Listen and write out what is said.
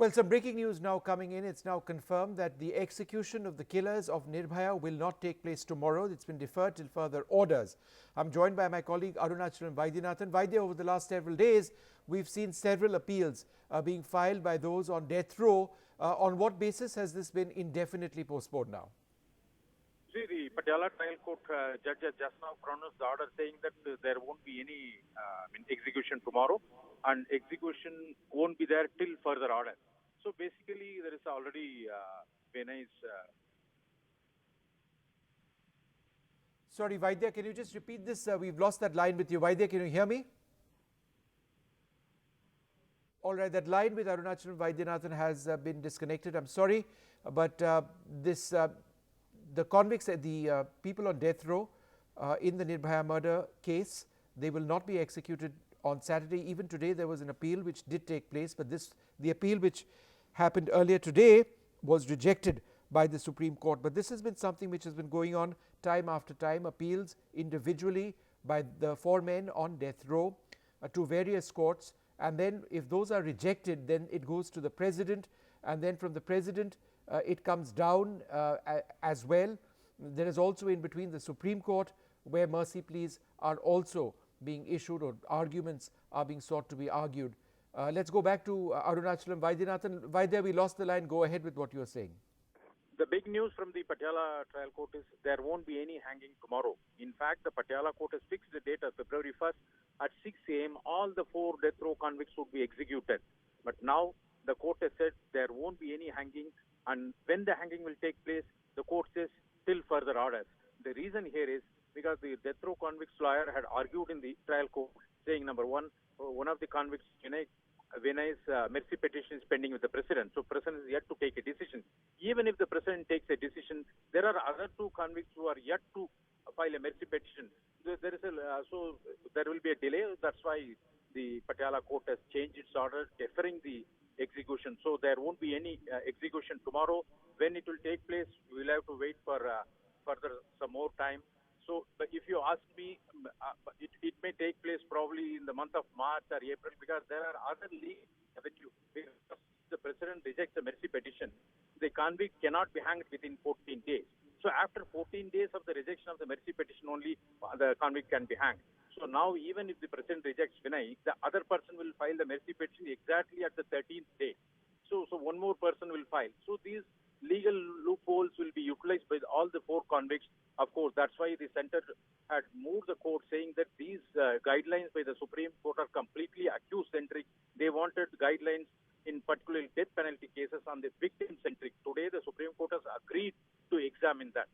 Well, some breaking news now coming in. It's now confirmed that the execution of the killers of Nirbhaya will not take place tomorrow. It's been deferred till further orders. I'm joined by my colleague Arunachalam Vaidyanathan. Vaidya, over the last several days, we've seen several appeals being filed by those on death row. On what basis has this been indefinitely postponed now? See, the Patiala trial court judge has just now pronounced the order saying that there won't be any execution tomorrow, and execution won't be there till further order. So basically, there is already Vinay's. Sorry, Vaidya, can you just repeat this? We've lost that line with you. Vaidya, can you hear me? All right, that line with Arunachalam Vaidyanathan has been disconnected. I'm sorry, but the convicts, the people on death row in the Nirbhaya murder case, they will not be executed on Saturday. Even today, there was an appeal which did take place, but the appeal which happened earlier today was rejected by the Supreme Court. But this has been something which has been going on time after time, appeals individually by the four men on death row to various courts, and then if those are rejected, then it goes to the president, and then from the president it comes down as well. There is also in between the Supreme Court, where mercy pleas are also being issued or arguments are being sought to be argued. Let's go back to Arunachalam Vaidyanathan. Vaidya, we lost the line. Go ahead with what you are saying. The big news from the Patiala trial court is there won't be any hanging tomorrow. In fact, the Patiala court has fixed the date of February 1st at 6 a.m. All the 4 death row convicts would be executed. But now the court has said there won't be any hanging, and when the hanging will take place, the court says till further orders. The reason here is because the death row convicts lawyer had argued in the trial court, saying number one of the convicts, Vinay's mercy petition is pending with the president. So president is yet to take a decision. Even if the president takes a decision, there are other 2 convicts who are yet to file a mercy petition. So there will be a delay. That's why the Patiala court has changed its order, deferring the execution. So there won't be any execution tomorrow. When it will take place, we will have to wait for further some more time. So if you ask me, it may take place probably in the month of March or April, because there are other legal avenues. If the president rejects the mercy petition, the convict cannot be hanged within 14 days. So after 14 days of the rejection of the mercy petition only, the convict can be hanged. So now even if the president rejects Vinay, the other person will file the mercy petition exactly at the 13th day. So one more person will file. So these legal loopholes will be utilized by all the 4 convicts. Of course, that's why the center had moved the court, saying that these guidelines by the Supreme Court are completely accused-centric. They wanted guidelines in particular death penalty cases on the victim-centric. Today, the Supreme Court has agreed to examine that.